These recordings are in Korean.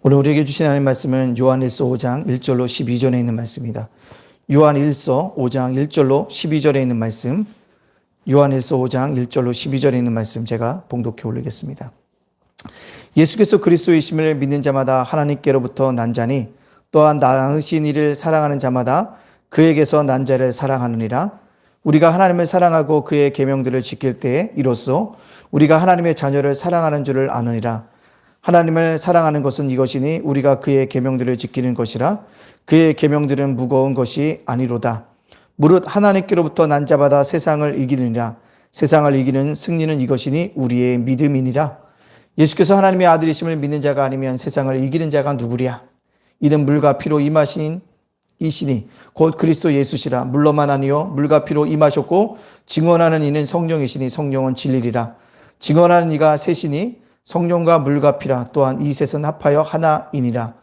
오늘 우리에게 주신 하나님의 말씀은 요한일서 5장 1절로 12절에 있는 말씀입니다. 요한일서 5장 1절로 12절에 있는 말씀, 요한일서 5장 1절로 12절에 있는 말씀 제가 봉독해 올리겠습니다. 예수께서 그리스도이심을 믿는 자마다 하나님께로부터 난 자니 또한 낳으신 이를 사랑하는 자마다 그에게서 난 자를 사랑하느니라. 우리가 하나님을 사랑하고 그의 계명들을 지킬 때에 이로써 우리가 하나님의 자녀를 사랑하는 줄을 아느니라. 하나님을 사랑하는 것은 이것이니 우리가 그의 계명들을 지키는 것이라. 그의 계명들은 무거운 것이 아니로다. 무릇 하나님께로부터 난 자마다 세상을 이기느니라. 세상을 이기는 승리는 이것이니 우리의 믿음이니라. 예수께서 하나님의 아들이심을 믿는 자가 아니면 세상을 이기는 자가 누구랴? 이는 물과 피로 임하신 이시니 곧 그리스도 예수시라. 물로만 아니요 물과 피로 임하셨고 증언하는 이는 성령이시니 성령은 진리리라. 증언하는 이가 셋이니 성령과 물과 피라. 또한 이 셋은 합하여 하나이니라.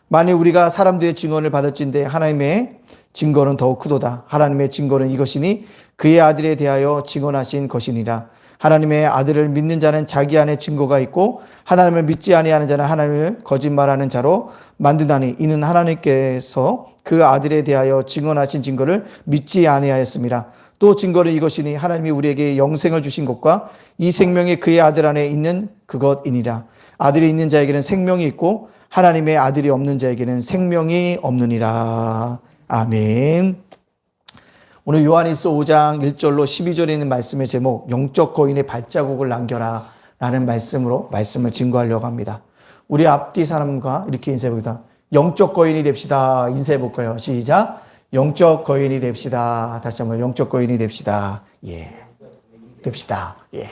만일 우리가 사람들의 증언을 받을진대 하나님의 증거는 더욱 크도다. 하나님의 증거는 이것이니 그의 아들에 대하여 증언하신 것이니라. 하나님의 아들을 믿는 자는 자기 안에 증거가 있고 하나님을 믿지 아니하는 자는 하나님을 거짓말하는 자로 만드나니 이는 하나님께서 그 아들에 대하여 증언하신 증거를 믿지 아니하였습니다. 또 증거는 이것이니 하나님이 우리에게 영생을 주신 것과 이 생명이 그의 아들 안에 있는 그것이니라. 아들이 있는 자에게는 생명이 있고 하나님의 아들이 없는 자에게는 생명이 없느니라. 아멘. 오늘 요한일서 5장 1절로 12절에 있는 말씀의 제목 영적 거인의 발자국을 남겨라 라는 말씀으로 말씀을 증거하려고 합니다. 우리 앞뒤 사람과 이렇게 인사해봅니다. 영적 거인이 됩시다. 인사해볼까요? 시작. 영적 거인이 됩시다. 다시 한번 영적 거인이 됩시다. 예. 됩시다. 예.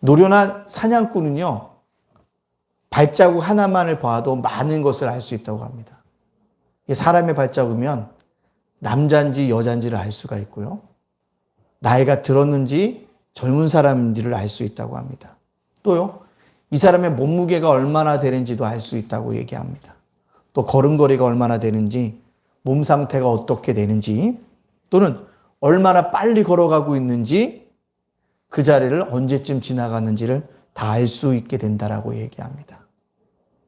노련한 사냥꾼은요, 발자국 하나만을 봐도 많은 것을 알 수 있다고 합니다. 사람의 발자국이면 남자인지 여자인지를 알 수가 있고요. 나이가 들었는지 젊은 사람인지를 알 수 있다고 합니다. 또요, 이 사람의 몸무게가 얼마나 되는지도 알 수 있다고 얘기합니다. 또 걸음걸이가 얼마나 되는지, 몸 상태가 어떻게 되는지, 또는 얼마나 빨리 걸어가고 있는지, 그 자리를 언제쯤 지나갔는지를 다 알 수 있게 된다라고 얘기합니다.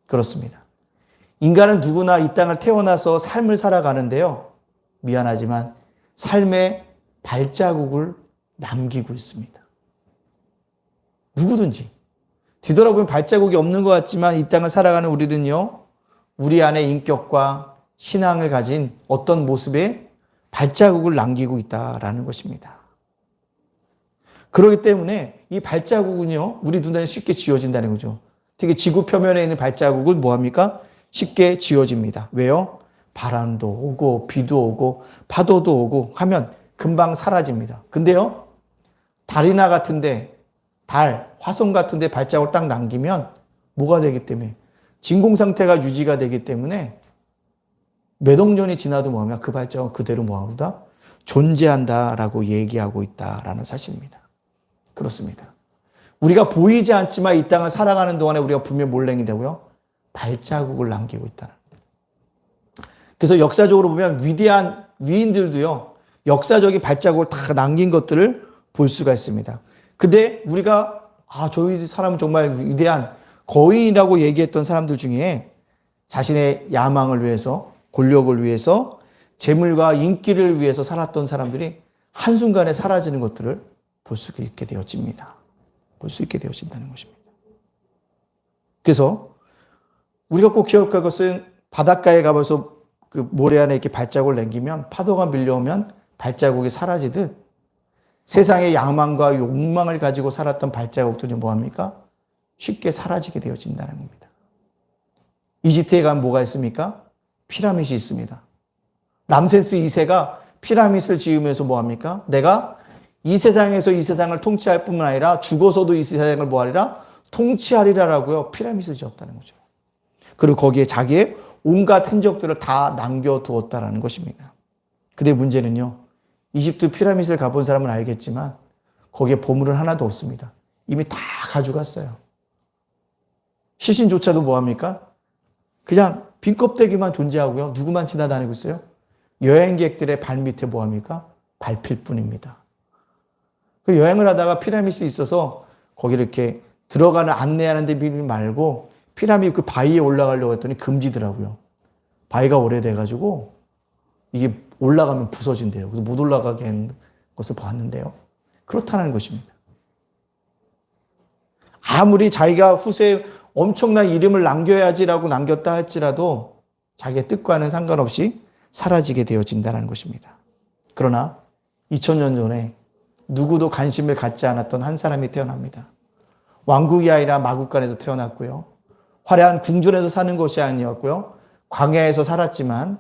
그렇습니다. 인간은 누구나 이 땅을 태어나서 삶을 살아가는데요. 미안하지만 삶의 발자국을 남기고 있습니다. 누구든지. 뒤돌아보면 발자국이 없는 것 같지만 이 땅을 살아가는 우리는요, 우리 안에 인격과 신앙을 가진 어떤 모습의 발자국을 남기고 있다라는 것입니다. 그렇기 때문에 이 발자국은요, 우리 눈에 쉽게 지워진다는 거죠. 특히 지구 표면에 있는 발자국은 뭐합니까? 쉽게 지워집니다. 왜요? 바람도 오고 비도 오고 파도도 오고 하면 금방 사라집니다. 근데요, 달이나 같은데, 달, 화성 같은데 발자국을 딱 남기면 뭐가 되기 때문에? 진공 상태가 유지가 되기 때문에 몇 억 년이 지나도 뭐하면 그 발자국은 그대로 뭐하다? 존재한다라고 얘기하고 있다라는 사실입니다. 그렇습니다. 우리가 보이지 않지만 이 땅을 살아가는 동안에 우리가 분명 몰랭이 되고요, 발자국을 남기고 있다는. 그래서 역사적으로 보면 위대한 위인들도요, 역사적인 발자국을 다 남긴 것들을 볼 수가 있습니다. 근데 우리가 저희 사람은 정말 위대한 거인이라고 얘기했던 사람들 중에 자신의 야망을 위해서, 권력을 위해서, 재물과 인기를 위해서 살았던 사람들이 한순간에 사라지는 것들을 볼 수 있게 되어집니다. 볼 수 있게 되어진다는 것입니다. 그래서 우리가 꼭 기억할 것은 바닷가에 가면서 그 모래 안에 이렇게 발자국을 남기면 파도가 밀려오면 발자국이 사라지듯 세상의 야망과 욕망을 가지고 살았던 발자국들이 뭐합니까? 쉽게 사라지게 되어진다는 겁니다. 이집트에 가면 뭐가 있습니까? 피라밋이 있습니다. 람세스 2세가 피라밋을 지으면서 뭐합니까? 내가 이 세상에서 이 세상을 통치할 뿐만 아니라 죽어서도 이 세상을 뭐하리라? 통치하리라라고요. 피라밋을 지었다는 거죠. 그리고 거기에 자기의 온갖 흔적들을 다 남겨두었다는 것입니다. 근데 문제는요, 이집트 피라밋을 가본 사람은 알겠지만 거기에 보물은 하나도 없습니다. 이미 다 가져갔어요. 시신조차도 뭐합니까? 그냥 빈 껍데기만 존재하고요, 누구만 지나다니고 있어요? 여행객들의 발밑에 뭐합니까? 밟힐 뿐입니다. 그 여행을 하다가 피라밋이 있어서 거기 이렇게 들어가는 안내하는 데 말고 피라미드 그 바위에 올라가려고 했더니 금지더라고요. 바위가 오래돼가지고 이게 올라가면 부서진대요. 그래서 못 올라가게 한 것을 봤는데요. 그렇다는 것입니다. 아무리 자기가 후세에 엄청난 이름을 남겨야지라고 남겼다 할지라도 자기의 뜻과는 상관없이 사라지게 되어진다는 것입니다. 그러나 2000년 전에 누구도 관심을 갖지 않았던 한 사람이 태어납니다. 왕국이 아니라 마국간에서 태어났고요. 화려한 궁전에서 사는 것이 아니었고요. 광야에서 살았지만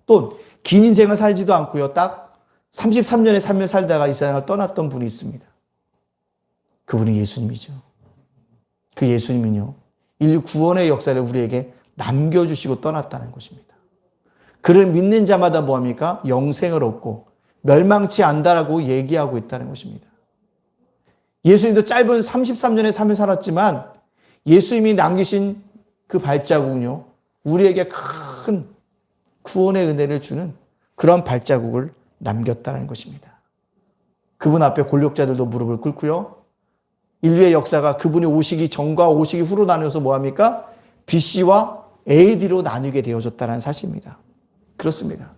또 긴 인생을 살지도 않고요. 딱 33년의 삶을 살다가 이 세상을 떠났던 분이 있습니다. 그분이 예수님이죠. 그 예수님은요, 인류 구원의 역사를 우리에게 남겨주시고 떠났다는 것입니다. 그를 믿는 자마다 뭐합니까? 영생을 얻고 멸망치 않다라고 얘기하고 있다는 것입니다. 예수님도 짧은 33년의 삶을 살았지만 예수님이 남기신 그 발자국은요, 우리에게 큰 구원의 은혜를 주는 그런 발자국을 남겼다는 것입니다. 그분 앞에 권력자들도 무릎을 꿇고요. 인류의 역사가 그분이 오시기 전과 오시기 후로 나누어서 뭐합니까? BC와 AD로 나누게 되어졌다는 사실입니다. 그렇습니다.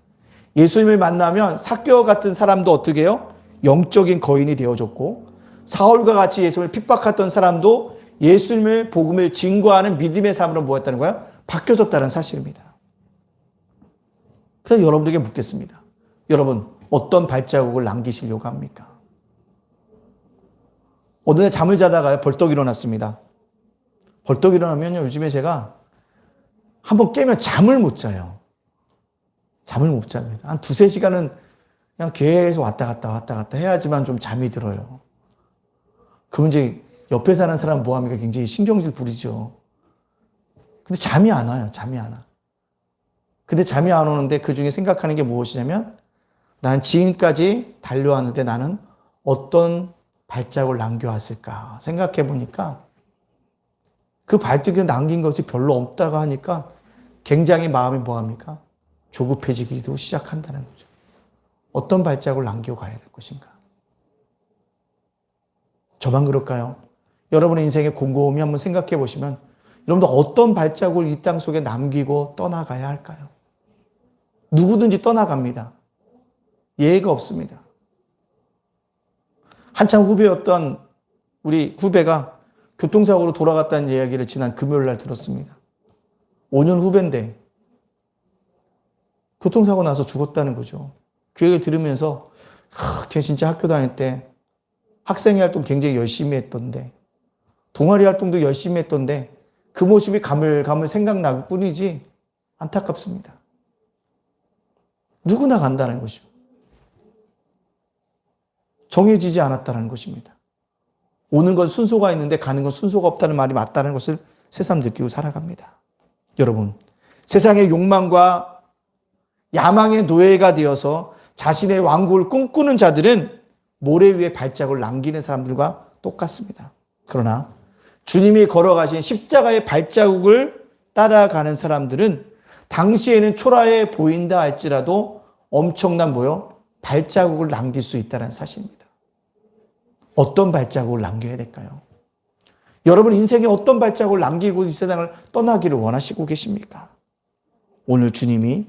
예수님을 만나면 삭개와 같은 사람도 어떻게 해요? 영적인 거인이 되어졌고 사울과 같이 예수님을 핍박했던 사람도 예수님을 복음을 증거하는 믿음의 삶으로 뭐였다는 거야? 바뀌어졌다는 사실입니다. 그래서 여러분에게 묻겠습니다. 여러분 어떤 발자국을 남기시려고 합니까? 어느 날 잠을 자다가 벌떡 일어났습니다. 벌떡 일어나면요, 요즘에 제가 한번 깨면 잠을 못 자요. 잠을 못 잡니다. 한 두세 시간은 그냥 계속 왔다 갔다 해야지만 좀 잠이 들어요. 그러면 이제 옆에 사는 사람 뭐 합니까? 굉장히 신경질 부리죠. 근데 잠이 안 와요. 잠이 안 와. 근데 잠이 안 오는데 그 중에 생각하는 게 무엇이냐면 난 지금까지 달려왔는데 나는 어떤 발자국을 남겨왔을까 생각해 보니까 그 발자국에 남긴 것이 별로 없다고 하니까 굉장히 마음이 뭐합니까? 조급해지기도 시작한다는 거죠. 어떤 발자국을 남겨가야 될 것인가? 저만 그럴까요? 여러분의 인생의 곰곰이 한번 생각해 보시면 여러분도 어떤 발자국을 이 땅 속에 남기고 떠나가야 할까요? 누구든지 떠나갑니다. 예외가 없습니다. 한참 후배였던 우리 후배가 교통사고로 돌아갔다는 이야기를 지난 금요일 날 들었습니다. 5년 후배인데 교통사고 나서 죽었다는 거죠. 그 얘기를 들으면서 걔 진짜 학교 다닐 때 학생회 활동 굉장히 열심히 했던데 동아리 활동도 열심히 했던데 그 모습이 가물가물 생각날 뿐이지 안타깝습니다. 누구나 간다는 것이죠. 정해지지 않았다는 것입니다. 오는 건 순서가 있는데 가는 건 순서가 없다는 말이 맞다는 것을 새삼 느끼고 살아갑니다. 여러분, 세상의 욕망과 야망의 노예가 되어서 자신의 왕국을 꿈꾸는 자들은 모래 위에 발자국을 남기는 사람들과 똑같습니다. 그러나 주님이 걸어가신 십자가의 발자국을 따라가는 사람들은 당시에는 초라해 보인다 할지라도 엄청난 발자국을 남길 수 있다는 사실입니다. 어떤 발자국을 남겨야 될까요? 여러분 인생에 어떤 발자국을 남기고 이 세상을 떠나기를 원하시고 계십니까? 오늘 주님이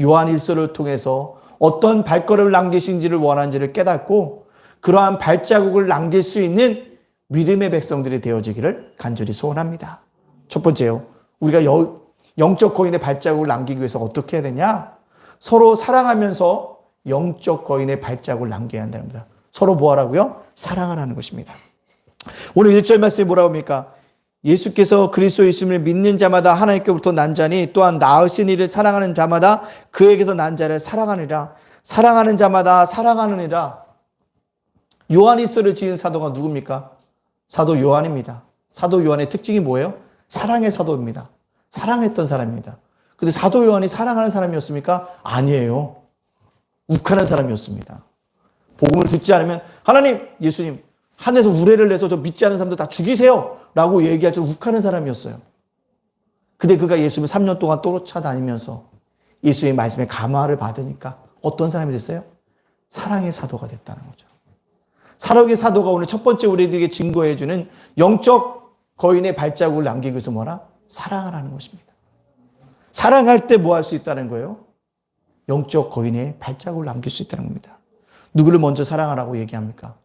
요한 1서를 통해서 어떤 발걸음을 남기신지를 원하는지를 깨닫고 그러한 발자국을 남길 수 있는 믿음의 백성들이 되어지기를 간절히 소원합니다. 첫 번째요. 우리가 영적 거인의 발자국을 남기기 위해서 어떻게 해야 되냐? 서로 사랑하면서 영적 거인의 발자국을 남겨야 한다는 겁니다. 서로 뭐 하라고요? 사랑하라는 것입니다. 오늘 1절 말씀이 뭐라고 합니까? 예수께서 그리스도 예수님을 믿는 자마다 하나님께로부터 난 자니 또한 나으신 이를 사랑하는 자마다 그에게서 난 자를 사랑하느니라. 사랑하는 자마다 사랑하느니라. 요한일서를 지은 사도가 누굽니까? 사도 요한입니다. 사도 요한의 특징이 뭐예요? 사랑의 사도입니다. 사랑했던 사람입니다. 근데 사도 요한이 사랑하는 사람이었습니까? 아니에요. 욱하는 사람이었습니다. 복음을 듣지 않으면 하나님, 예수님 하늘에서 우레를 내서 저 믿지 않는 사람들 다 죽이세요 라고 얘기할 때 욱하는 사람이었어요. 근데 그가 예수님을 3년 동안 쫓아다니면서 예수의 말씀에 감화를 받으니까 어떤 사람이 됐어요? 사랑의 사도가 됐다는 거죠. 사랑의 사도가 오늘 첫 번째 우리에게 증거해주는 영적 거인의 발자국을 남기기 위해서 뭐라? 사랑하라는 것입니다. 사랑할 때 뭐 할 수 있다는 거예요? 영적 거인의 발자국을 남길 수 있다는 겁니다. 누구를 먼저 사랑하라고 얘기합니까?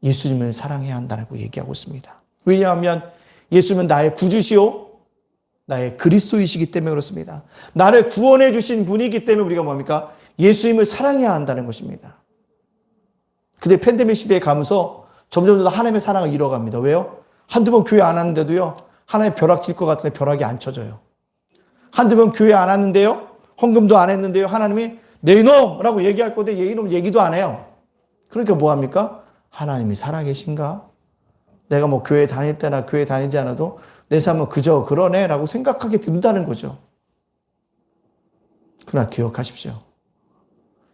예수님을 사랑해야 한다고 얘기하고 있습니다. 왜냐하면 예수님은 나의 구주시오, 나의 그리스도이시기 때문에 그렇습니다. 나를 구원해 주신 분이기 때문에 우리가 뭡니까? 예수님을 사랑해야 한다는 것입니다. 근데 팬데믹 시대에 가면서 점점 더 하나님의 사랑을 잃어갑니다. 왜요? 한두 번 교회 안 왔는데도요, 하나님 벼락 칠 것 같은데 벼락이 안 쳐져요. 한두 번 교회 안 왔는데요, 헌금도 안 했는데요, 하나님이 내 이놈이라고 얘기할 건데 얘 이놈 얘기도 안 해요. 그러니까 뭐 합니까? 하나님이 살아계신가? 내가 뭐 교회 다닐 때나 교회 다니지 않아도 내 삶은 그저 그러네 라고 생각하게 된다는 거죠. 그러나 기억하십시오.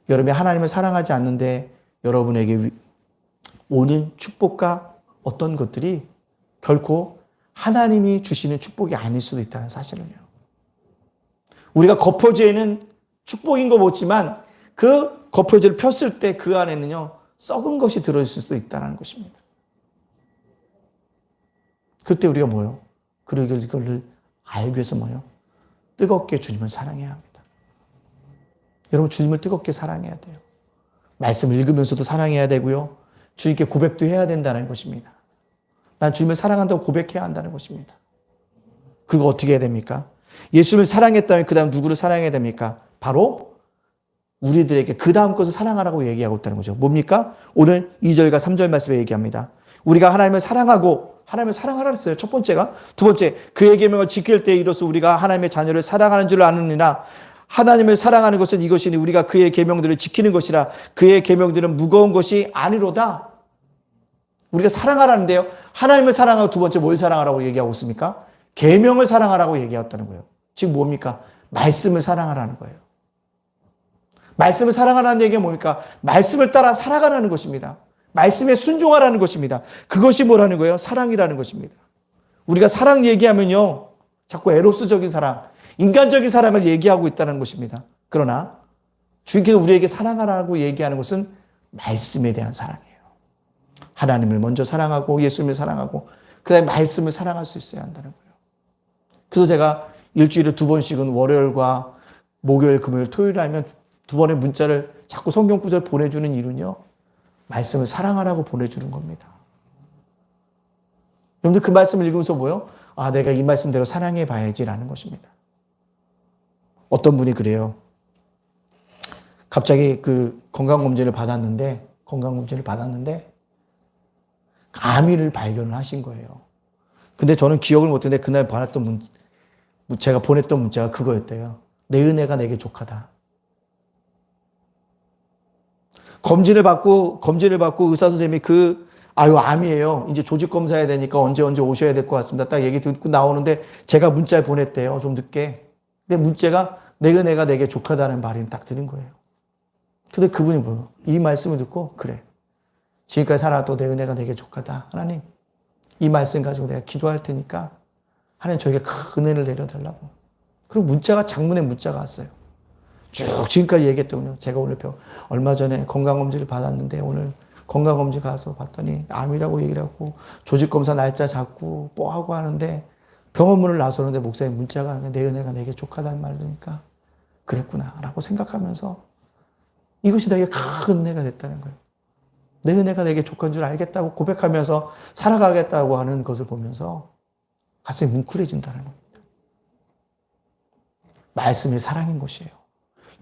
여러분이 하나님을 사랑하지 않는데 여러분에게 오는 축복과 어떤 것들이 결코 하나님이 주시는 축복이 아닐 수도 있다는 사실을요. 우리가 거포지에는 축복인 거 보지만 그 거포지를 폈을 때 그 안에는요, 썩은 것이 들어있을 수도 있다는 것입니다. 그때 우리가 뭐요? 그걸 알기 위해서 뭐요? 뜨겁게 주님을 사랑해야 합니다. 여러분, 주님을 뜨겁게 사랑해야 돼요. 말씀을 읽으면서도 사랑해야 되고요. 주님께 고백도 해야 된다는 것입니다. 난 주님을 사랑한다고 고백해야 한다는 것입니다. 그리고 어떻게 해야 됩니까? 예수님을 사랑했다면 그 다음 누구를 사랑해야 됩니까? 바로 우리들에게 그 다음 것을 사랑하라고 얘기하고 있다는 거죠. 뭡니까? 오늘 2절과 3절 말씀에 얘기합니다. 우리가 하나님을 사랑하고, 하나님을 사랑하라 했어요. 첫 번째가. 두 번째, 그의 계명을 지킬 때 이로써 우리가 하나님의 자녀를 사랑하는 줄 아느니라. 하나님을 사랑하는 것은 이것이니 우리가 그의 계명들을 지키는 것이라. 그의 계명들은 무거운 것이 아니로다. 우리가 사랑하라는데요, 하나님을 사랑하고 두 번째 뭘 사랑하라고 얘기하고 있습니까? 계명을 사랑하라고 얘기했다는 거예요. 지금 뭡니까? 말씀을 사랑하라는 거예요. 말씀을 사랑하라는 얘기가 뭡니까? 말씀을 따라 살아가라는 것입니다. 말씀에 순종하라는 것입니다. 그것이 뭐라는 거예요? 사랑이라는 것입니다. 우리가 사랑 얘기하면요, 자꾸 에로스적인 사랑, 인간적인 사랑을 얘기하고 있다는 것입니다. 그러나 주님께서 우리에게 사랑하라고 얘기하는 것은 말씀에 대한 사랑이에요. 하나님을 먼저 사랑하고 예수님을 사랑하고 그 다음에 말씀을 사랑할 수 있어야 한다는 거예요. 그래서 제가 일주일에 2번씩은 월요일과 목요일, 금요일, 토요일 하면 2번의 문자를 자꾸 성경 구절 보내주는 이유는요, 말씀을 사랑하라고 보내주는 겁니다. 여러분들 그 말씀을 읽으면서 뭐요? 아, 내가 이 말씀대로 사랑해 봐야지라는 것입니다. 어떤 분이 그래요. 갑자기 그 건강검진을 받았는데 암이를 발견을 하신 거예요. 근데 저는 기억을 못했는데 그날 받았던 제가 보냈던 문자가 그거였대요. 내 은혜가 내게 족하다. 검진을 받고 의사 선생님이 암이에요. 이제 조직 검사해야 되니까 언제 오셔야 될 것 같습니다. 딱 얘기 듣고 나오는데 제가 문자를 보냈대요. 좀 늦게. 근데 문자가 내 은혜가 내게 족하다는 말이 딱 드는 거예요. 근데 그분이 뭐예요? 이 말씀을 듣고 그래. 지금까지 살아도 내 은혜가 내게 족하다. 하나님, 이 말씀 가지고 내가 기도할 테니까 하나님 저에게 큰 은혜를 내려달라고. 그리고 장문의 문자가 왔어요. 쭉 지금까지 얘기했더군요. 제가 오늘 얼마 전에 건강검진을 받았는데 오늘 건강검진 가서 봤더니 암이라고 얘기를 하고 조직검사 날짜 잡고 뭐 하고 하는데 병원 문을 나서는데 목사님 문자가 내 은혜가 내게 족하다는 말이니까 그랬구나 라고 생각하면서 이것이 내게 큰 은혜가 됐다는 거예요. 내 은혜가 내게 족한 줄 알겠다고 고백하면서 살아가겠다고 하는 것을 보면서 가슴이 뭉클해진다는 겁니다. 말씀이 사랑인 것이에요.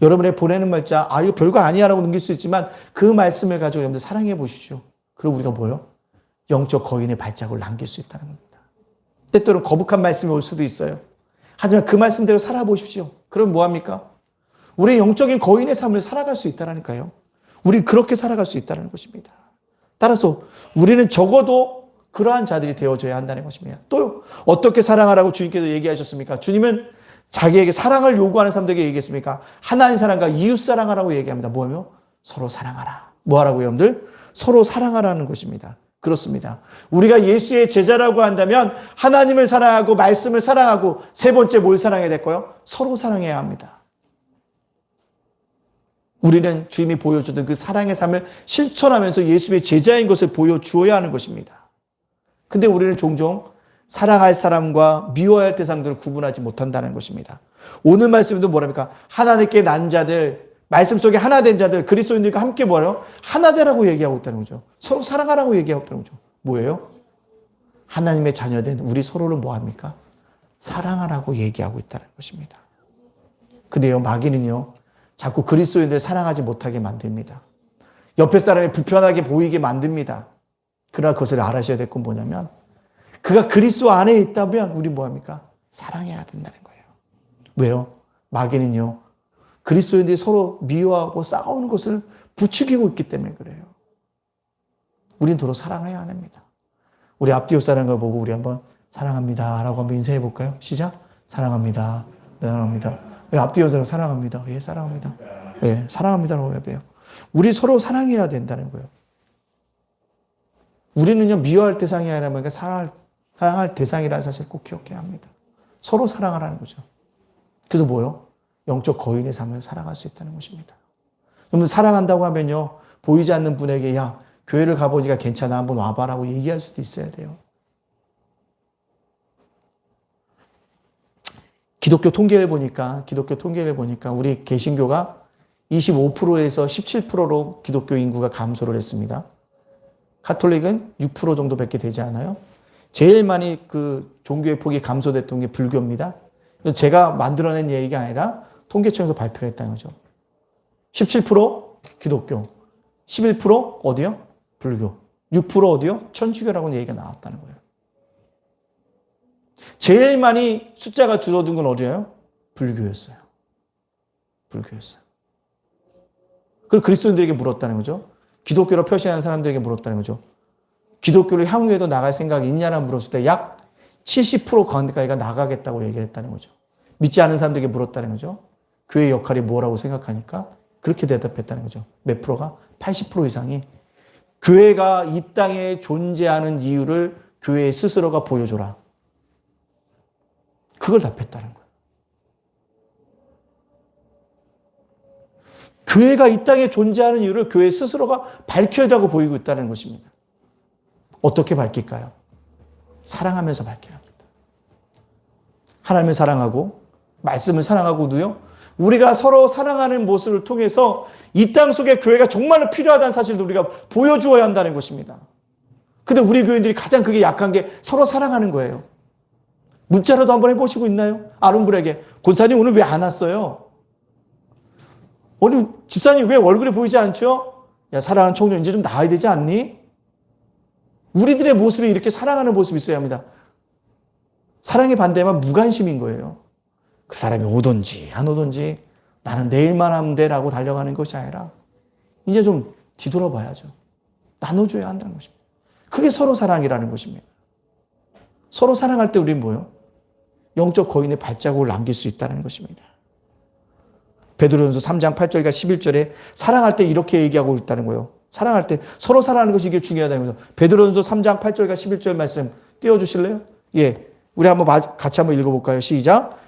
여러분의 보내는 말자, 이거 별거 아니야 라고 넘길 수 있지만 그 말씀을 가지고 여러분들 사랑해 보십시오. 그리고 우리가 뭐요? 영적 거인의 발자국을 남길 수 있다는 겁니다. 때때로 거북한 말씀이 올 수도 있어요. 하지만 그 말씀대로 살아보십시오. 그럼 뭐합니까? 우리의 영적인 거인의 삶을 살아갈 수 있다니까요. 우리 그렇게 살아갈 수 있다는 것입니다. 따라서 우리는 적어도 그러한 자들이 되어줘야 한다는 것입니다. 또 어떻게 사랑하라고 주님께서 얘기하셨습니까? 주님은 자기에게 사랑을 요구하는 사람들에게 얘기했습니까? 하나님 사랑과 이웃 사랑하라고 얘기합니다. 뭐하며? 서로 사랑하라. 뭐하라고요, 여러분들? 서로 사랑하라는 것입니다. 그렇습니다. 우리가 예수의 제자라고 한다면 하나님을 사랑하고 말씀을 사랑하고 세 번째 뭘 사랑해야 될까요? 서로 사랑해야 합니다. 우리는 주님이 보여주던 그 사랑의 삶을 실천하면서 예수의 제자인 것을 보여주어야 하는 것입니다. 근데 우리는 종종 사랑할 사람과 미워할 대상들을 구분하지 못한다는 것입니다. 오늘 말씀에도 뭐랍니까? 하나님께 난 자들, 말씀 속에 하나 된 자들, 그리스도인들과 함께 뭐예요? 하나 되라고 얘기하고 있다는 거죠. 서로 사랑하라고 얘기하고 있다는 거죠. 뭐예요? 하나님의 자녀된 우리 서로를 뭐합니까? 사랑하라고 얘기하고 있다는 것입니다. 근데요, 마귀는요, 자꾸 그리스도인들 사랑하지 못하게 만듭니다. 옆에 사람이 불편하게 보이게 만듭니다. 그러나 그것을 알아셔야 될 건 뭐냐면, 그가 그리스도 안에 있다면 우리 뭐합니까? 사랑해야 된다는 거예요. 왜요? 마귀는요, 그리스도인들이 서로 미워하고 싸우는 것을 부추기고 있기 때문에 그래요. 우린 서로 사랑해야 합니다. 우리 앞뒤 사람을 보고 우리 한번 사랑합니다 라고 한번 인사해 볼까요? 시작. 사랑합니다. 사랑합니다. 왜 앞뒤 사람 사랑합니다. 예, 사랑합니다. 예, 사랑합니다라고 해야 돼요. 우리 서로 사랑해야 된다는 거예요. 우리는요, 미워할 대상이 아니라 뭔가 사랑할 대상이라는 사실을 꼭 기억해야 합니다. 서로 사랑하라는 거죠. 그래서 뭐요? 영적 거인의 삶을 살아갈 수 있다는 것입니다. 그러면 사랑한다고 하면요, 보이지 않는 분에게 야, 교회를 가보니까 괜찮아, 한번 와봐라고 얘기할 수도 있어야 돼요. 기독교 통계를 보니까 우리 개신교가 25%에서 17%로 기독교 인구가 감소를 했습니다. 가톨릭은 6% 정도밖에 되지 않아요. 제일 많이 그 종교의 폭이 감소됐던 게 불교입니다. 제가 만들어낸 얘기가 아니라 통계청에서 발표를 했다는 거죠. 17% 기독교, 11% 어디요? 불교, 6% 어디요? 천주교라고 얘기가 나왔다는 거예요. 제일 많이 숫자가 줄어든 건 어디예요? 불교였어요. 불교였어요. 그걸 그리스도인들에게 물었다는 거죠. 기독교로 표시하는 사람들에게 물었다는 거죠. 기독교를 향후에도 나갈 생각이 있냐라고 물었을 때 약 70% 가까이가 나가겠다고 얘기를 했다는 거죠. 믿지 않은 사람들에게 물었다는 거죠. 교회의 역할이 뭐라고 생각하니까 그렇게 대답했다는 거죠. 몇 프로가? 80% 이상이 교회가 이 땅에 존재하는 이유를 교회 스스로가 보여줘라. 그걸 답했다는 거예요. 교회가 이 땅에 존재하는 이유를 교회 스스로가 밝혀라고 보이고 있다는 것입니다. 어떻게 밝힐까요? 사랑하면서 밝혀야 합니다. 하나님을 사랑하고 말씀을 사랑하고도요, 우리가 서로 사랑하는 모습을 통해서 이 땅 속에 교회가 정말로 필요하다는 사실도 우리가 보여주어야 한다는 것입니다. 근데 우리 교인들이 가장 그게 약한 게 서로 사랑하는 거예요. 문자라도 한번 해보시고 있나요? 아는 분에게 권사님 오늘 왜 안 왔어요? 오늘 집사님 왜 얼굴이 보이지 않죠? 야, 사랑하는 청년 이제 좀 나와야 되지 않니? 우리들의 모습이 이렇게 사랑하는 모습이 있어야 합니다. 사랑의 반대만 무관심인 거예요. 그 사람이 오든지 안 오든지 나는 내일만 하면 돼라고 달려가는 것이 아니라 이제 좀 뒤돌아봐야죠. 나눠줘야 한다는 것입니다. 그게 서로 사랑이라는 것입니다. 서로 사랑할 때 우리는 뭐예요? 영적 거인의 발자국을 남길 수 있다는 것입니다. 베드로전서 3장 8절과 11절에 사랑할 때 이렇게 얘기하고 있다는 거예요. 사랑할 때 서로 사랑하는 것이 이게 중요하다는 거죠. 베드로전서 3장 8절과 11절 말씀 띄워주실래요? 예, 우리 한번 같이 한번 읽어볼까요? 시작.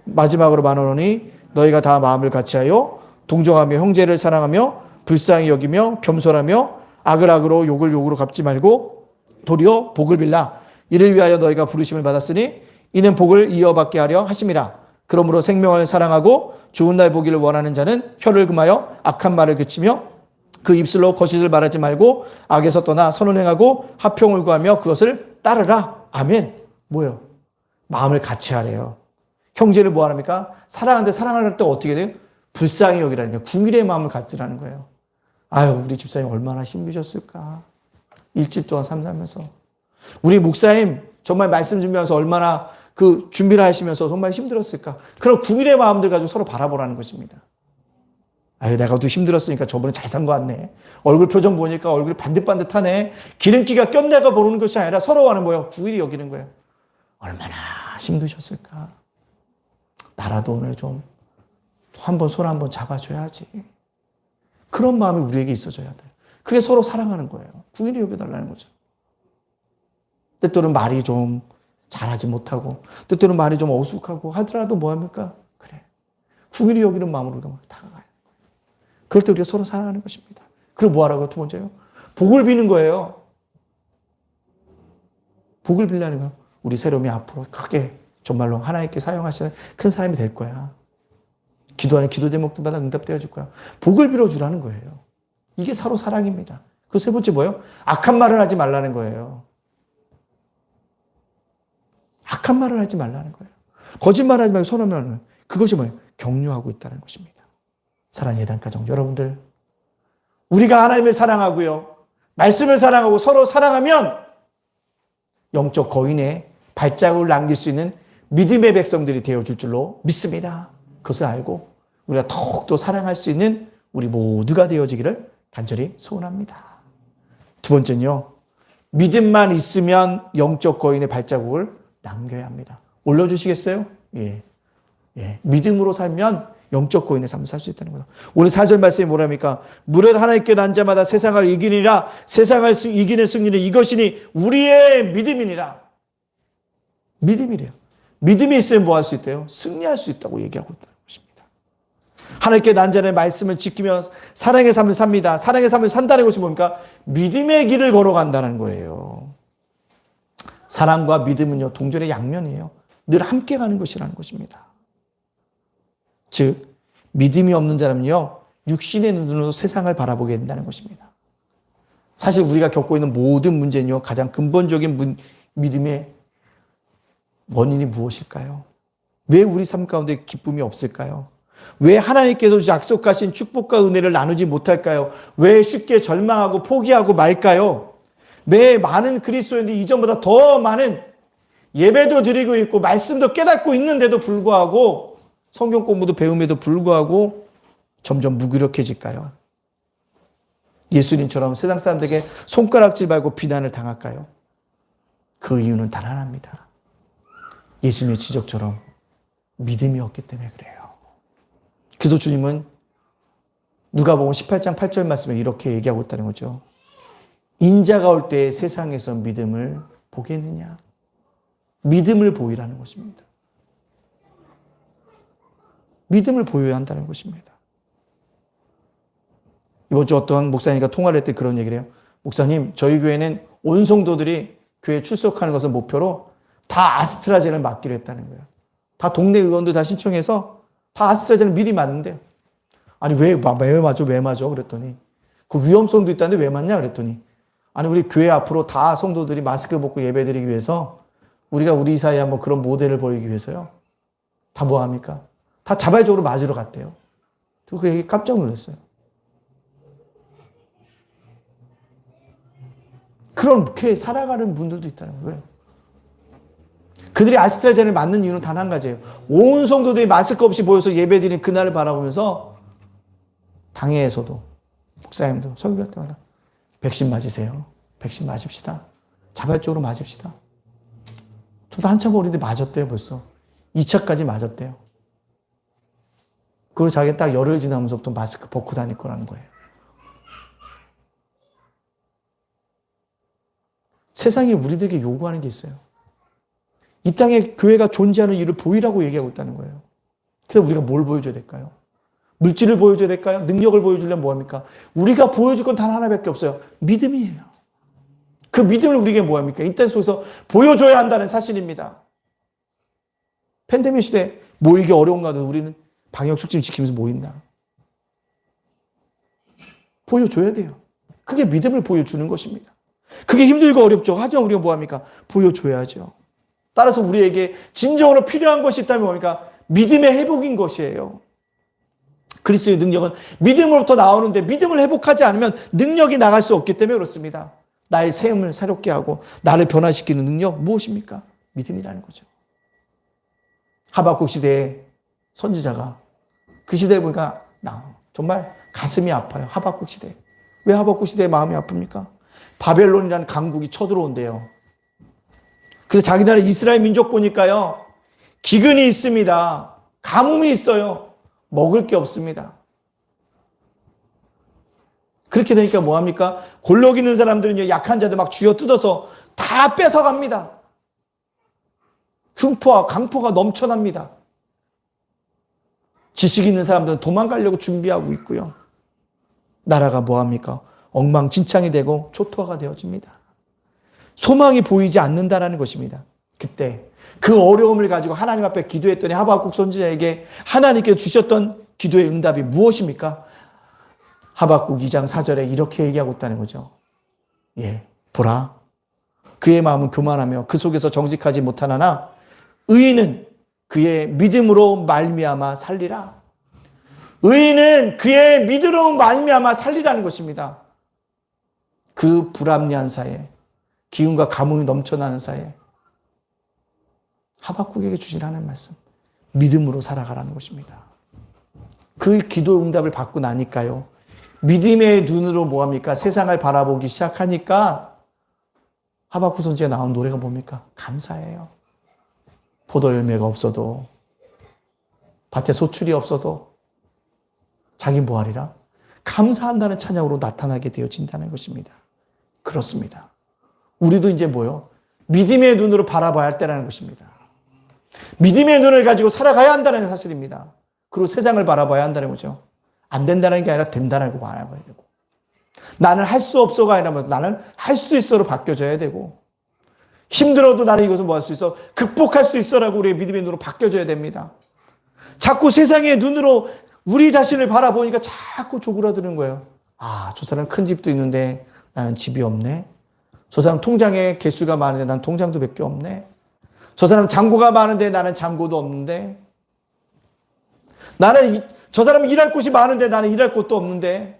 마지막으로 말하노니 너희가 다 마음을 같이하여 동정하며 형제를 사랑하며 불쌍히 여기며 겸손하며 악을 악으로 욕을 욕으로 갚지 말고 도리어 복을 빌라. 이를 위하여 너희가 부르심을 받았으니 이는 복을 이어받게 하려 하심이라. 그러므로 생명을 사랑하고 좋은 날 보기를 원하는 자는 혀를 금하여 악한 말을 그치며 그 입술로 거짓을 말하지 말고 악에서 떠나 선을 행하고 화평을 구하며 그것을 따르라. 아멘. 뭐예요? 마음을 같이 하래요. 형제를 뭐 하랍니까? 사랑하는데 사랑할 때 어떻게 돼요? 불쌍히 여기라는 거예요. 궁일의 마음을 갖지라는 거예요. 아유, 우리 집사님 얼마나 힘드셨을까. 일주일 동안 삶하면서. 우리 목사님 정말 말씀 준비하면서 얼마나 그 준비를 하시면서 정말 힘들었을까. 그런 궁일의 마음들 가지고 서로 바라보라는 것입니다. 아유, 내가 또 힘들었으니까 저번에 잘 산 거 같네. 얼굴 표정 보니까 얼굴이 반듯반듯하네. 기름기가 꼈네가 보는 것이 아니라 서로 하는 거예요. 궁일이 여기는 거예요. 얼마나 힘드셨을까. 나라도 오늘 좀 한번 손 한번 잡아줘야지. 그런 마음이 우리에게 있어줘야 돼요. 그게 서로 사랑하는 거예요. 궁일이 여겨달라는 거죠. 때때로는 말이 좀 잘하지 못하고 때때로는 말이 좀 어숙하고 하더라도 뭐합니까? 그래. 궁일이 여기는 마음으로 우리가 막 다가가요. 그럴 때 우리가 서로 사랑하는 것입니다. 그리고 뭐 하라고요? 두 번째요? 복을 비는 거예요. 복을 빌라는 거예요. 우리 새롬이 앞으로 크게 정말로 하나님께 사용하시는 큰 사람이 될 거야. 기도하는 기도 제목들마다 응답되어 줄 거야. 복을 빌어주라는 거예요. 이게 서로 사랑입니다. 그 세 번째 뭐예요? 악한 말을 하지 말라는 거예요. 악한 말을 하지 말라는 거예요. 거짓말 하지 말고 선언하는 거예요. 그것이 뭐예요? 격려하고 있다는 것입니다. 사랑의 예단가정 여러분들, 우리가 하나님을 사랑하고요, 말씀을 사랑하고 서로 사랑하면 영적 거인의 발자국을 남길 수 있는 믿음의 백성들이 되어줄 줄로 믿습니다. 그것을 알고 우리가 더욱더 사랑할 수 있는 우리 모두가 되어지기를 간절히 소원합니다. 두 번째는요, 믿음만 있으면 영적 거인의 발자국을 남겨야 합니다. 올려주시겠어요? 예. 믿음으로 살면 영적 거인의 삶을 살 수 있다는 거죠. 오늘 4절 말씀이 뭐랍니까? 무릇 하나님께 난 자마다 세상을 이기니라. 세상을 이기는 승리는 이것이니 우리의 믿음이니라. 믿음이래요. 믿음이 있으면 뭐 할 수 있대요? 승리할 수 있다고 얘기하고 있다는 것입니다. 하나님께 난 자의 말씀을 지키며 사랑의 삶을 삽니다. 사랑의 삶을 산다는 것이 뭡니까? 믿음의 길을 걸어간다는 거예요. 사랑과 믿음은요, 동전의 양면이에요. 늘 함께 가는 것이라는 것입니다. 즉, 믿음이 없는 사람은요, 육신의 눈으로 세상을 바라보게 된다는 것입니다. 사실 우리가 겪고 있는 모든 문제는요, 가장 근본적인 믿음의 원인이 무엇일까요? 왜 우리 삶 가운데 기쁨이 없을까요? 왜 하나님께서 약속하신 축복과 은혜를 나누지 못할까요? 왜 쉽게 절망하고 포기하고 말까요? 왜 많은 그리스도인들이 이전보다 더 많은 예배도 드리고 있고 말씀도 깨닫고 있는데도 불구하고 성경 공부도 배움에도 불구하고 점점 무기력해질까요? 예수님처럼 세상 사람들에게 손가락질 밟고 비난을 당할까요? 그 이유는 단 하나입니다. 예수님의 지적처럼 믿음이 없기 때문에 그래요. 그래서 주님은 누가복음 18장 8절 말씀에 이렇게 얘기하고 있다는 거죠. 인자가 올 때 세상에서 믿음을 보겠느냐? 믿음을 보이라는 것입니다. 믿음을 보여야 한다는 것입니다. 이번 주 어떠한 목사님과 통화를 할 때 그런 얘기를 해요. 목사님, 저희 교회는 온 성도들이 교회에 출석하는 것을 목표로 다 아스트라제를 맞기로 했다는 거예요. 다 동네 의원들 다 신청해서 다 아스트라제를 미리 맞는데요. 아니 왜 맞아? 그랬더니 그 위험성도 있다는데 왜 맞냐? 그랬더니 아니 우리 교회 앞으로 다 성도들이 마스크 벗고 예배드리기 위해서 우리가 우리 사이에 한번 그런 모델을 보이기 위해서요. 다 뭐 합니까? 다 자발적으로 맞으러 갔대요. 그 얘기 깜짝 놀랐어요. 그렇게 살아가는 분들도 있다는 거예요. 그들이 아스트라제를 맞는 이유는 단 한 가지예요. 온 성도들이 마스크 없이 모여서 예배드리는 그날을 바라보면서 당회에서도 목사님도 설교할 때마다 백신 맞으세요. 백신 맞읍시다. 자발적으로 맞읍시다. 저도 한참 어린데 맞았대요. 벌써 2차까지 맞았대요. 그리고 자기가 딱 열흘 지나면서부터 마스크 벗고 다닐 거라는 거예요. 세상이 우리들에게 요구하는 게 있어요. 이 땅에 교회가 존재하는 이유를 보이라고 얘기하고 있다는 거예요. 그래서 우리가 뭘 보여줘야 될까요? 물질을 보여줘야 될까요? 능력을 보여주려면 뭐합니까? 우리가 보여줄 건 단 하나밖에 없어요. 믿음이에요. 그 믿음을 우리에게 뭐합니까? 이 땅 속에서 보여줘야 한다는 사실입니다. 팬데믹 시대 모이기 어려운가도 우리는 방역수칙 지키면서 모인다. 보여줘야 돼요. 그게 믿음을 보여주는 것입니다. 그게 힘들고 어렵죠. 하지만 우리가 뭐합니까? 보여줘야죠. 따라서 우리에게 진정으로 필요한 것이 있다면 뭡니까? 믿음의 회복인 것이에요. 그리스도의 능력은 믿음으로부터 나오는데 믿음을 회복하지 않으면 능력이 나갈 수 없기 때문에 그렇습니다. 나의 삶을 새롭게 하고 나를 변화시키는 능력 무엇입니까? 믿음이라는 거죠. 하박국 시대에 선지자가 그 시대에 보니까 정말 가슴이 아파요. 하박국 시대. 왜 하박국 시대에 마음이 아픕니까? 바벨론이라는 강국이 쳐들어온대요. 그래서 자기 나라 이스라엘 민족 보니까요. 기근이 있습니다. 가뭄이 있어요. 먹을 게 없습니다. 그렇게 되니까 뭐합니까? 골록 있는 사람들은요, 약한 자들 막 쥐어 뜯어서 다 뺏어갑니다. 흉포와 강포가 넘쳐납니다. 지식 있는 사람들은 도망가려고 준비하고 있고요. 나라가 뭐합니까? 엉망진창이 되고 초토화가 되어집니다. 소망이 보이지 않는다라는 것입니다. 그때 때 그 어려움을 가지고 하나님 앞에 기도했더니 하박국 선지자에게 하나님께 주셨던 기도의 응답이 무엇입니까? 하박국 2장 4절에 이렇게 얘기하고 있다는 거죠. 예, 보라. 그의 마음은 교만하며 그 속에서 정직하지 못하나 의인은 그의 믿음으로 말미암아 살리라. 의인은 그의 믿음으로 말미암아 살리라는 것입니다. 그 불합리한 사회, 기운과 감흥이 넘쳐나는 사회, 하박국에게 주신 하나님의 말씀, 믿음으로 살아가라는 것입니다. 그 기도 응답을 받고 나니까요, 믿음의 눈으로 뭐합니까? 세상을 바라보기 시작하니까 하박국 선지자가 나온 노래가 뭡니까? 감사해요. 포도 열매가 없어도, 밭에 소출이 없어도 자기 뭐하리라? 감사한다는 찬양으로 나타나게 되어진다는 것입니다. 그렇습니다. 우리도 이제 뭐요? 믿음의 눈으로 바라봐야 할 때라는 것입니다. 믿음의 눈을 가지고 살아가야 한다는 사실입니다. 그리고 세상을 바라봐야 한다는 거죠. 안 된다는 게 아니라 된다는 거 바라봐야 되고, 나는 할 수 없어가 아니라 나는 할 수 있어로 바뀌어져야 되고, 힘들어도 나는 이것을 뭐 할 수 있어? 극복할 수 있어라고 우리의 믿음의 눈으로 바뀌어져야 됩니다. 자꾸 세상의 눈으로 우리 자신을 바라보니까 자꾸 조그라드는 거예요. 아, 저 사람 큰 집도 있는데 나는 집이 없네. 저 사람 통장에 개수가 많은데 난 통장도 몇 개 없네. 저 사람 잔고가 많은데 나는 잔고도 없는데. 저 사람은 일할 곳이 많은데 나는 일할 곳도 없는데.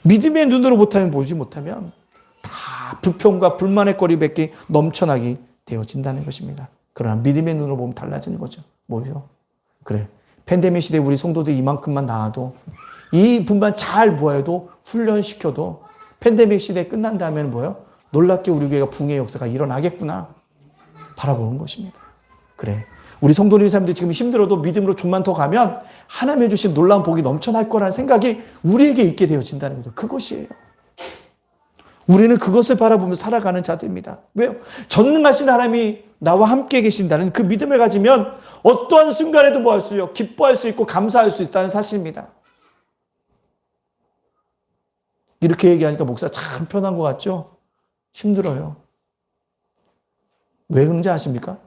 믿음의 눈으로 보지 못하면 다 불평과 불만의 거리밖에 넘쳐나게 되어진다는 것입니다. 그러나 믿음의 눈으로 보면 달라지는 거죠. 뭐죠? 그래. 팬데믹 시대에 우리 성도들 이만큼만 나와도, 이 분만 잘 모아도, 훈련시켜도 팬데믹 시대 끝난 다음에는 뭐예요? 놀랍게 우리 교회가 붕의 역사가 일어나겠구나 바라보는 것입니다. 그래. 우리 성도님 사람들이 지금 힘들어도 믿음으로 좀만 더 가면 하나님의 주신 놀라운 복이 넘쳐날 거라는 생각이 우리에게 있게 되어진다는 거죠. 그것이에요. 우리는 그것을 바라보며 살아가는 자들입니다. 왜요? 전능하신 하나님이 나와 함께 계신다는 그 믿음을 가지면 어떠한 순간에도 뭐 할 수 있어요? 기뻐할 수 있고 감사할 수 있다는 사실입니다. 이렇게 얘기하니까 목사 참 편한 것 같죠? 힘들어요. 왜 그런지 아십니까?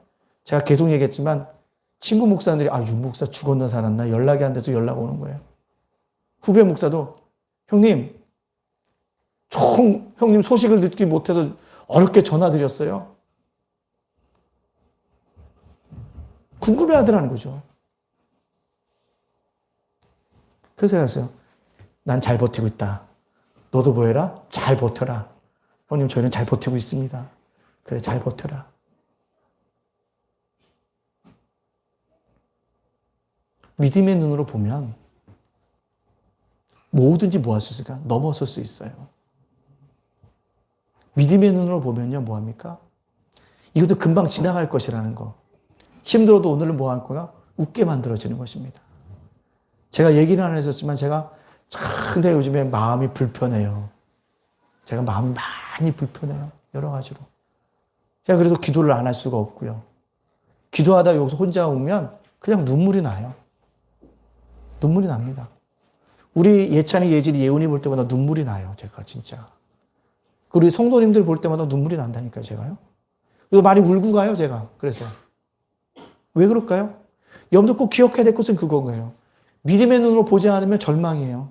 제가 계속 얘기했지만 친구 목사들이 유 목사 죽었나 살았나 연락이 안 돼서 연락 오는 거예요. 후배 목사도 형님 소식을 듣기 못해서 어렵게 전화드렸어요. 궁금해하더라는 거죠. 그래서 했어요. 난 잘 버티고 있다. 너도 뭐해라? 잘 버텨라. 형님 저희는 잘 버티고 있습니다. 그래 잘 버텨라. 믿음의 눈으로 보면 뭐든지 뭐 할 수 있을까? 넘어설 수 있어요. 믿음의 눈으로 보면요, 뭐합니까? 이것도 금방 지나갈 것이라는 거. 힘들어도 오늘은 뭐 할 거야? 웃게 만들어지는 것입니다. 제가 얘기는 안 했었지만 제가 근데 요즘에 마음이 불편해요. 제가 마음이 많이 불편해요. 여러 가지로. 제가 그래서 기도를 안 할 수가 없고요. 기도하다 여기서 혼자 오면 그냥 눈물이 나요. 눈물이 납니다. 우리 예찬이, 예진이, 예훈이 볼 때마다 눈물이 나요. 제가 진짜. 우리 성도님들 볼 때마다 눈물이 난다니까요. 제가요. 그리고 많이 울고 가요. 제가. 그래서. 왜 그럴까요? 여러분들 꼭 기억해야 될 것은 그거예요. 믿음의 눈으로 보지 않으면 절망이에요.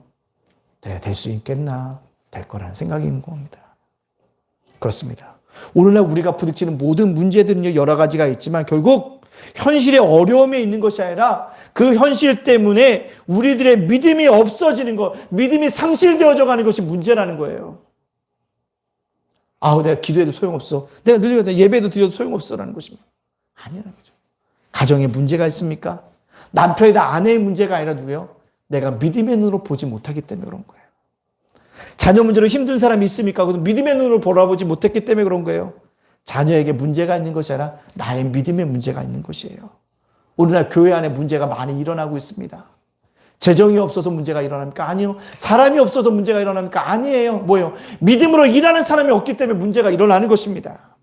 내가 될 수 있겠나? 될 거라는 생각이 있는 겁니다. 그렇습니다. 오늘날 우리가 부딪히는 모든 문제들은 여러 가지가 있지만 결국 현실의 어려움에 있는 것이 아니라 그 현실 때문에 우리들의 믿음이 없어지는 것, 믿음이 상실되어져 가는 것이 문제라는 거예요. 내가 기도해도 소용없어. 내가 늘 예배도 드려도 소용없어라는 것입니다. 아니라는 거죠. 가정에 문제가 있습니까? 남편이나 아내의 문제가 아니라 누구요? 내가 믿음의 눈으로 보지 못하기 때문에 그런 거예요. 자녀 문제로 힘든 사람이 있습니까? 그것도 믿음의 눈으로 바라보지 못했기 때문에 그런 거예요. 자녀에게 문제가 있는 것이 아니라 나의 믿음의 문제가 있는 것이에요. 오늘날 교회 안에 문제가 많이 일어나고 있습니다. 재정이 없어서 문제가 일어납니까? 아니요. 사람이 없어서 문제가 일어납니까? 아니에요. 뭐예요? 믿음으로 일하는 사람이 없기 때문에 문제가 일어나는 것입니다.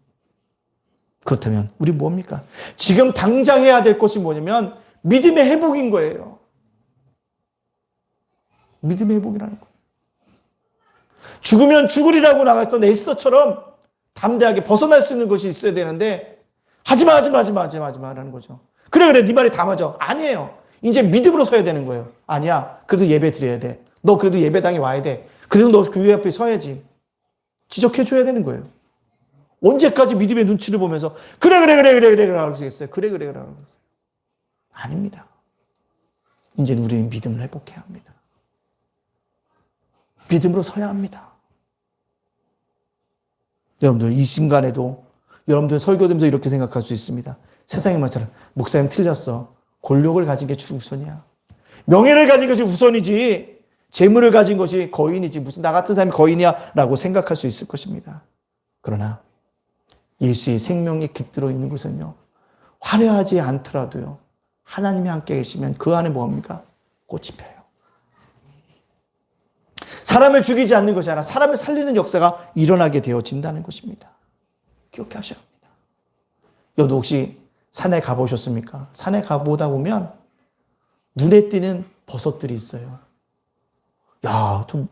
그렇다면 우리 뭡니까? 지금 당장 해야 될 것이 뭐냐면 믿음의 회복인 거예요. 믿음의 회복이라는 거예요. 죽으면 죽으리라고 나갔던 에스더처럼 담대하게 벗어날 수 있는 것이 있어야 되는데 하지마라는 거죠. 그래 네 말이 다 맞아. 아니에요. 이제 믿음으로 서야 되는 거예요. 아니야. 그래도 예배 드려야 돼. 너 그래도 예배당에 와야 돼. 그래도 너 교회 앞에 서야지. 지적해 줘야 되는 거예요. 언제까지 믿음의 눈치를 보면서 그래 라고 하겠어요. 그래 라고 하겠어요. 아닙니다. 이제는 우리는 믿음을 회복해야 합니다. 믿음으로 서야 합니다. 여러분들 이 순간에도 여러분들 설교되면서 이렇게 생각할 수 있습니다. 세상의 말처럼 목사님 틀렸어. 권력을 가진 게 우선이야. 명예를 가진 것이 우선이지 재물을 가진 것이 거인이지 무슨 나 같은 사람이 거인이야 라고 생각할 수 있을 것입니다. 그러나 예수의 생명이 깃들어 있는 것은요. 화려하지 않더라도요. 하나님이 함께 계시면 그 안에 뭐합니까? 꽃이 펴요. 사람을 죽이지 않는 것이 아니라 사람을 살리는 역사가 일어나게 되어진다는 것입니다. 기억하셔야 합니다. 여러분 혹시 산에 가보셨습니까? 산에 가보다 보면 눈에 띄는 버섯들이 있어요. 야, 좀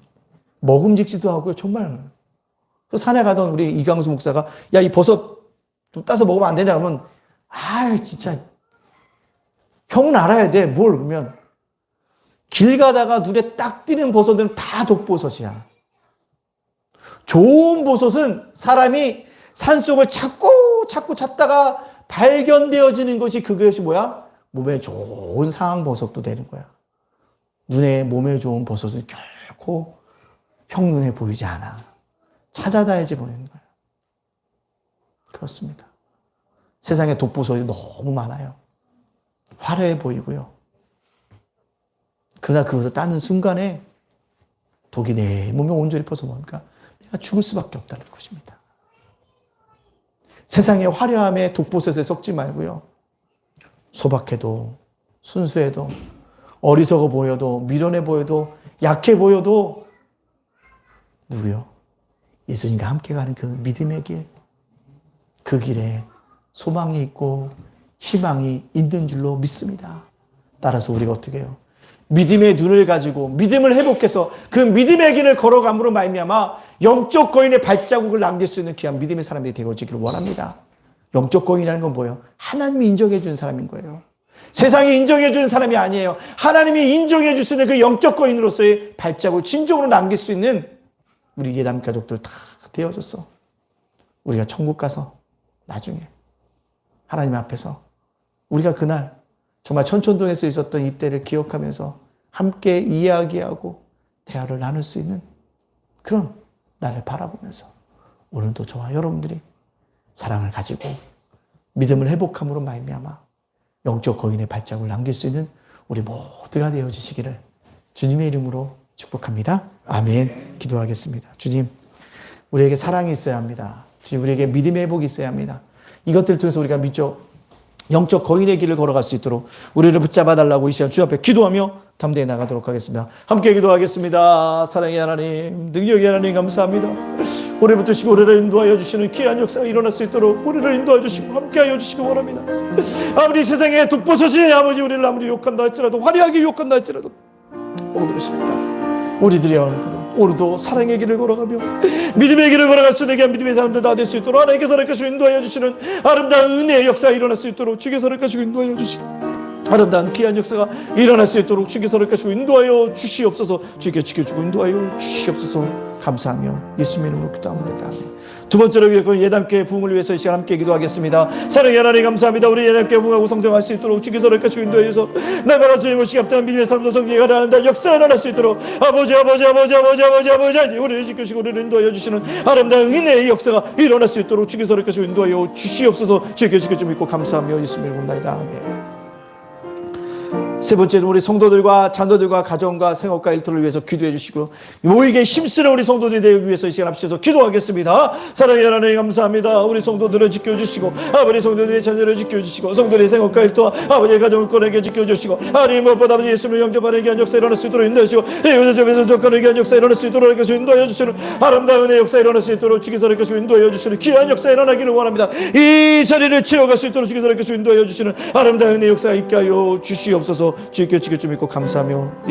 먹음직지도 하고요. 정말. 산에 가던 우리 이강수 목사가 야, 이 버섯 좀 따서 먹으면 안 되냐 그러면 진짜 형은 알아야 돼. 뭘 그러면 길 가다가 눈에 딱 띄는 버섯은 다 독버섯이야. 좋은 버섯은 사람이 산속을 찾고 찾다가 발견되어지는 것이 그것이 뭐야? 몸에 좋은 상황버섯도 되는 거야. 몸에 좋은 버섯은 결코 형 눈에 보이지 않아. 찾아다야지 보이는 거야. 그렇습니다. 세상에 독버섯이 너무 많아요. 화려해 보이고요. 그러나 그것을 따는 순간에 독이 내 몸에 온전히 퍼서 뭡니까? 내가 죽을 수밖에 없다는 것입니다. 세상의 화려함에 독버섯에 썩지 말고요. 소박해도 순수해도 어리석어 보여도 미련해 보여도 약해 보여도 누구요? 예수님과 함께 가는 그 믿음의 길, 그 길에 소망이 있고 희망이 있는 줄로 믿습니다. 따라서 우리가 어떻게 해요? 믿음의 눈을 가지고 믿음을 회복해서 그 믿음의 길을 걸어감으로 말미암아 영적 거인의 발자국을 남길 수 있는 귀한 믿음의 사람이 되어지기를 원합니다. 영적 거인이라는 건 뭐예요? 하나님이 인정해 주는 사람인 거예요. 세상이 인정해 주는 사람이 아니에요. 하나님이 인정해 줄 수 있는 그 영적 거인으로서의 발자국을 진정으로 남길 수 있는 우리 예담 가족들 다 되어졌어. 우리가 천국 가서 나중에 하나님 앞에서 우리가 그날 정말 천촌동에서 있었던 이때를 기억하면서 함께 이야기하고 대화를 나눌 수 있는 그런 날을 바라보면서 오늘도 저와 여러분들이 사랑을 가지고 믿음을 회복함으로 말미암아 영적 거인의 발자국을 남길 수 있는 우리 모두가 되어지시기를 주님의 이름으로 축복합니다. 아멘. 기도하겠습니다. 주님, 우리에게 사랑이 있어야 합니다. 주님, 우리에게 믿음의 회복이 있어야 합니다. 이것들을 통해서 우리가 영적 거인의 길을 걸어갈 수 있도록 우리를 붙잡아 달라고 이 시간 주 앞에 기도하며 담대히 나가도록 하겠습니다. 함께 기도하겠습니다. 사랑의 하나님, 능력의 하나님 감사합니다. 우리 붙드시고 우리를 인도하여 주시는 귀한 역사가 일어날 수 있도록 우리를 인도하여 주시고 함께하여 주시기 원합니다. 아무리 세상에 독버섯이 아버지 우리를 아무리 욕한다 할지라도 화려하게 욕한다 할지라도 오늘이십니다. 우리들이 오늘도 사랑의 길을 걸어가며 믿음의 길을 걸어갈 수 있는 믿음의 사람들 다 될 수 있도록 하나님께서 이렇게 인도하여 주시는 아름다운 은혜의 역사가 일어날 수 있도록 주께서 이렇게 인도하여 주시는 아름다운 귀한 역사가 일어날 수 있도록 주께서 이렇게 인도하여 주시옵소서. 주께 지켜주고 인도하여 주시옵소서. 감사하며 예수님의 이름으로 기도합니다. 두 번째로 예담교회 부흥을 위해서 이 시간 함께 기도하겠습니다. 사랑의 하나님 감사합니다. 우리 예담교회 부흥하고 성장할 수 있도록 주께서 이렇게 인도하여서 날마다 주의 모시기 앞당한 믿음의 사람도 성경에 가라앉아 역사가 일어날 수 있도록 아버지 우리를 지키시고 우리를 인도하여 주시는 아름다운 은혜의 역사가 일어날 수 있도록 주께서 이렇게 인도하여 주시옵소서. 주께 지켜 좀 믿고 감사하며 예수님의 이름으로 나이다. 아멘. 세 번째는 우리 성도들과 자녀들과 가정과 생업과 일터를 위해서 기도해 주시고 모이게 힘쓰는 우리 성도들이 되기 위해서 이 시간 합쳐서 기도하겠습니다. 사랑의 하나님 감사합니다. 우리 성도들을 지켜주시고 아버지 성도들의 자녀를 지켜주시고 성도들의 생업과 일터와 아버지의 가정을 꺼내게 지켜주시고 하나님 무엇보다 아버지 예수님을 영접하는 귀한 역사 일어날 수 있도록 인도하시고 이웃에서 접하는 귀한 역사 일어날 수 있도록 이렇게 인도하여 주시는 아름다운 은혜의 역사 일어날 수 있도록 주께서 이렇게 인도하여 주시는 귀한 역사 일어나기를 원합니다. 이 자리를 채워갈 수 있도록 주께서 이렇게 인도하여 주시는 아름다운 은혜의 역사가 있게 하여 주시옵소서. 주께 지켜 좀 믿고 감사하며